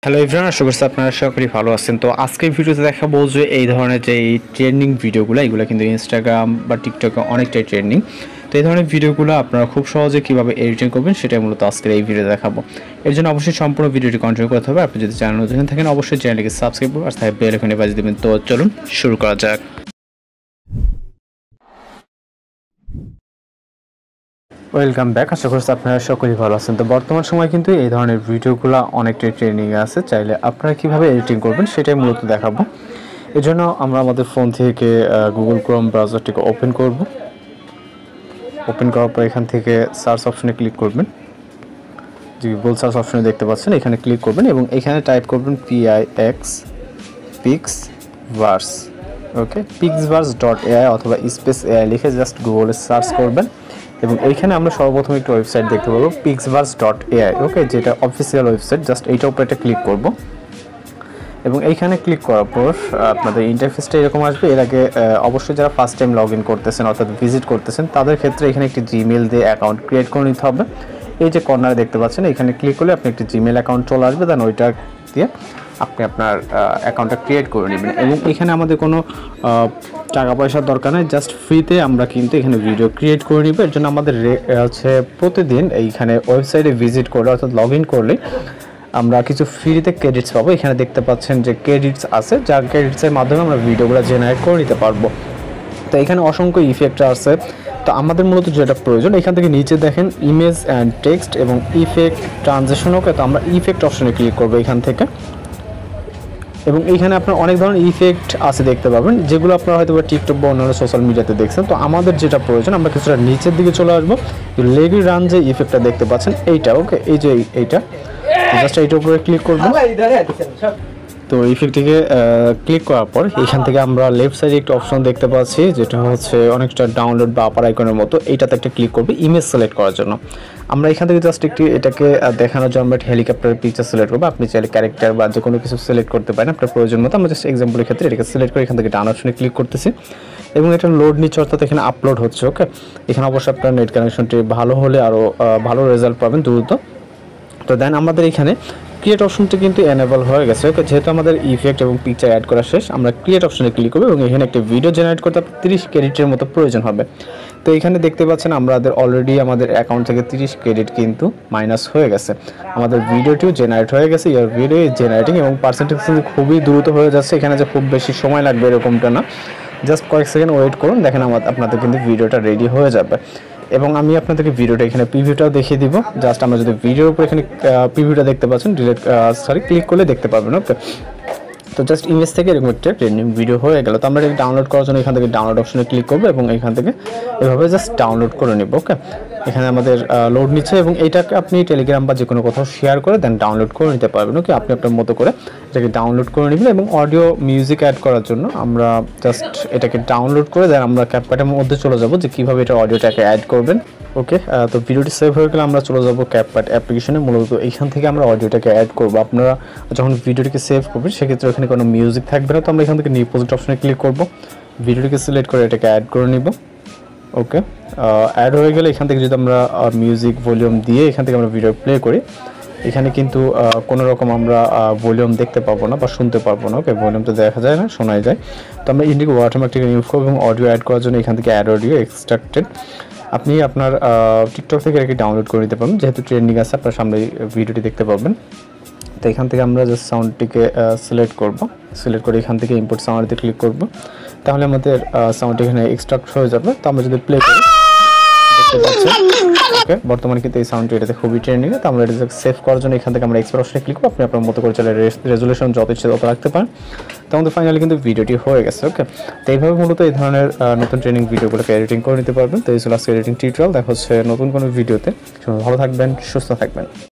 Hello everyone, আশা করছি আপনারা সকলেই ভালো আছেন। তো আজকের ভিডিওতে দেখাবো যে এই ধরনের যে এই ট্রেন্ডিং ভিডিওগুলো, এগুলো কিন্তু ইনস্টাগ্রাম বা টিকটকে অনেকটাই ট্রেন্ডিং। তো এই ধরনের ভিডিওগুলো আপনারা খুব সহজে কীভাবে এডিটিং করবেন সেটাই মূলত আজকের এই ভিডিও দেখাবো। এর জন্য অবশ্যই সম্পূর্ণ ভিডিওটি কন্টিনিউ করতে হবে। আপনি যদি চ্যানেল নতুন থাকেন অবশ্যই চ্যানেলটিকে সাবস্ক্রাইব করুন আর তাই বেল আইকনে বাজিয়ে দেবেন। তো চলুন শুরু করা যাক। ওয়েলকাম ব্যাক, আশা করছি আপনারা সকলেই ভালো আছেন। তো বর্তমান সময় কিন্তু এই ধরনের ভিডিওগুলো অনেকটাই ট্রেন্ডিংয়ে আছে। চাইলে আপনারা কীভাবে এডিটিং করবেন সেটাই মূলত দেখাবো। এই জন্য আমরা আমাদের ফোন থেকে গুগল ক্রোম ব্রাউজারটিকে ওপেন করব। ওপেন করার পর এখান থেকে সার্চ অপশনে ক্লিক করবেন। যে গুগল সার্চ অপশনে দেখতে পাচ্ছেন, এখানে ক্লিক করবেন এবং এখানে টাইপ করবেন PIXVARS। ওকে, pixvars.ai অথবা স্পেস এআই লিখে জাস্ট গুগলে সার্চ করবেন এবং এইখানে আমরা সর্বপ্রথম একটি ওয়েবসাইট দেখতে পাবো pixvars.ai। ওকে, যেটা অফিসিয়াল ওয়েবসাইট। জাস্ট এইটার উপরে একটা ক্লিক করব এবং এইখানে ক্লিক করার পর আপনাদের ইন্টারফেসটা এরকম আসবে। এর আগে অবশ্যই যারা ফার্স্ট টাইম লগ ইন করতেছেন অর্থাৎ ভিজিট করতেছেন তাদের ক্ষেত্রে এখানে একটি জিমেল দিয়ে অ্যাকাউন্ট ক্রিয়েট করে নিতে হবে। এই যে কর্নারে দেখতে পাচ্ছেন, এখানে ক্লিক করলে আপনি একটি জিমেল অ্যাকাউন্ট চলে আসবে, দেন ওইটা দিয়ে আপনি আপনার অ্যাকাউন্টটা ক্রিয়েট করে নেবেন। এবং এখানে আমাদের কোনো টাকা পয়সার দরকার নেই, জাস্ট ফ্রিতে আমরা কিন্তু এখানে ভিডিও ক্রিয়েট করে নিব। এর জন্য আমাদের হচ্ছে প্রতিদিন এইখানে ওয়েবসাইটে ভিজিট করলে অর্থাৎ লগ ইন করলে আমরা কিছু ফ্রিতে ক্রেডিটস পাবো। এখানে দেখতে পাচ্ছেন যে ক্রেডিটস আছে, যার ক্রেডিটসের মাধ্যমে আমরা ভিডিওগুলো জেনারেট করে নিতে পারবো। তো এখানে অসংখ্য ইফেক্ট আছে। তো আমাদের মূলত যেটা প্রয়োজন, এখান থেকে নিচে দেখেন ইমেজ অ্যান্ড টেক্সট এবং ইফেক্ট ট্রানজিশন। ওকে, তো আমরা ইফেক্ট অপশনে ক্লিক করবো এখান থেকে এবং এইখানে আপনার অনেক ধরনের ইফেক্ট আছে দেখতে পাবেন, যেগুলো আপনারা হয়তো টিকটক বা অন্যান্য সোশ্যাল মিডিয়াতে দেখছেন। তো আমাদের যেটা প্রয়োজন, আমরা কিছুটা নিচের দিকে চলে আসবো। লেগি রান যে ইফেক্টটা দেখতে পাচ্ছেন এইটা, ওকে, এই যে এইটা, জাস্ট এইটার উপরে ক্লিক করবো। তো ইফেক্টটিকে ক্লিক করার পর এখান থেকে আমরা লেফট সাইডে একটা অপশন দেখতে পাচ্ছি, যেটা হচ্ছে অনেকটা ডাউনলোড বা আপার আইকনের মতো। এইটাতে একটা ক্লিক করবে ইমেজ সিলেক্ট করার জন্য। আমরা এখান থেকে জাস্ট একটি এটাকে দেখানোর জন্য আমরা হেলিকপ্টারের পিকচার সিলেক্ট করবো। আপনি চাইলে ক্যারেক্টার বা যে কোনো কিছু সিলেক্ট করতে পারেন আপনার প্রয়োজন মতো। আমরা জাস্ট এক্সাম্পলের ক্ষেত্রে এটাকে সিলেক্ট করে এখান থেকে ডান অপশনে ক্লিক করতেছি এবং এটা লোড নিচ্ছে, অর্থাৎ এখানে আপলোড হচ্ছে। ওকে, এখানে অবশ্যই আপনার নেট কানেকশনটি ভালো হলে আরও ভালো রেজাল্ট পাবেন দ্রুত। তো দেন আমাদের এখানে ক্রিয়েট অপশনটি কিন্তু এনেবল হয়ে গেছে। ওকে, যেহেতু আমাদের ইফেক্ট এবং পিকচার অ্যাড করা শেষ, আমরা ক্রিয়েট অপশনে ক্লিক করব এবং এখানে একটা ভিডিও জেনারেট করতে 30 ক্রেডিটের মতো প্রয়োজন হবে। তো এখানে দেখতে পাচ্ছেন আমাদের অলরেডি আমাদের অ্যাকাউন্ট থেকে 30 ক্রেডিট কিন্তু মাইনাস হয়ে গেছে। আমাদের ভিডিওটিও জেনারেট হয়ে গেছে। ইয়ার ভিডিও জেনারেটিং এবং পার্সেন্টেজ কিন্তু খুবই দ্রুত হয়ে যাচ্ছে। এখানে যে খুব বেশি সময় লাগবে এরকমটা না, জাস্ট কয়েক সেকেন্ড ওয়েট করুন, দেখেন আপনাদের কিন্তু ভিডিওটা রেডি হয়ে যাবে। এবং আমি আপনাদেরকে ভিডিওটা এখানে প্রিভিউটাও দেখিয়ে দিব। জাস্ট আমরা যদি ভিডিওর উপর এখানে প্রিভিউটা দেখতে পাচ্ছেন, ক্লিক করলে দেখতে পাবেন। ওকে, তো জাস্ট ইমেজ থেকে এরকম একটা ট্রেন্ডিং ভিডিও হয়ে গেল। তো আমরা এটা ডাউনলোড করার জন্য এখান থেকে ডাউনলোড অপশনে ক্লিক করবো এবং এখান থেকে এভাবে জাস্ট ডাউনলোড করে নিব। ওকে, এখানে আমাদের লোড নিচ্ছে এবং এইটাকে আপনি টেলিগ্রাম বা যে কোনো কোথাও শেয়ার করে দেন ডাউনলোড করে নিতে পারবেন। ওকে, আপনি আপনার মতো করে এটাকে ডাউনলোড করে নেবেন। এবং অডিও মিউজিক অ্যাড করার জন্য আমরা জাস্ট এটাকে ডাউনলোড করে দেন আমরা ক্যাপকাটের মধ্যে চলে যাব যে কীভাবে এটা অডিওটাকে অ্যাড করবেন। ওকে, তো ভিডিওটি সেভ হয়ে গেলে আমরা চলে যাব ক্যাপকাট অ্যাপ্লিকেশনে। মূলত এইখান থেকে আমরা অডিওটাকে অ্যাড করবো। আপনারা যখন ভিডিওটিকে সেভ করবেন সেক্ষেত্রে ওখানে কোনো মিউজিক থাকবে না। তো আমরা এখান থেকে নিউ প্রজেক্ট অপশনে ক্লিক করব, ভিডিওটিকে সিলেক্ট করে এটাকে অ্যাড করে নিব। ওকে, অ্যাড হয়ে গেলে এখান থেকে যদি আমরা মিউজিক ভলিউম দিয়ে এখান থেকে আমরা ভিডিও প্লে করি, এখানে কিন্তু কোনো রকম আমরা ভলিউম দেখতে পাবো না বা শুনতে পারবো না। ওকে, ভলিউম তো দেখা যায় না, শোনাই যায়। তো আমরা ইন্ডিগো ওয়াটারমার্কটিকে ইউজ করবো এবং অডিও অ্যাড করার জন্য এখান থেকে অ্যাড অডিও এক্সট্রাক্টেড আপনি আপনার টিকটক থেকে আর কি ডাউনলোড করে নিতে পারবেন। যেহেতু ট্রেন্ডিং আছে আপনার সামনে ভিডিওটি দেখতে পাবেন। তো এখান থেকে আমরা জাস্ট সাউন্ডটিকে সিলেক্ট করব, সিলেক্ট করে এখান থেকে ইম্পোর্ট সাউন্ডে ক্লিক করব, তাহলে আমাদের সাউন্ড এখানে এক্সট্রাক্ট হয়ে যাবে। তো আমরা যদি প্লে করি দেখতে পাচ্ছি। ওকে, বর্তমানে কিন্তু এই সাউন্ডটি এটাতে খুবই ট্রেন্ডিং। তো আমরা এটা সেভ করার জন্য এখান থেকে আমরা এক্সপোর্ট অপশনে ক্লিক করব। আপনি আপনার মতো করে চলে রেজুলেশন যত ইচ্ছে তত রাখতে পারেন। তো আমাদের ফাইনালি কিন্তু ভিডিওটি হয়ে গেছে। ওকে, তো এইভাবে মূলত এই ধরনের নতুন ট্রেনিং ভিডিওগুলোকে এডিটিং করে নিতে পারবেন। তো এই ছিল আজকে এডিটিং টিউটোরিয়াল। দেখা হচ্ছে নতুন কোনো ভিডিওতে। ভালো থাকবেন, সুস্থ থাকবেন।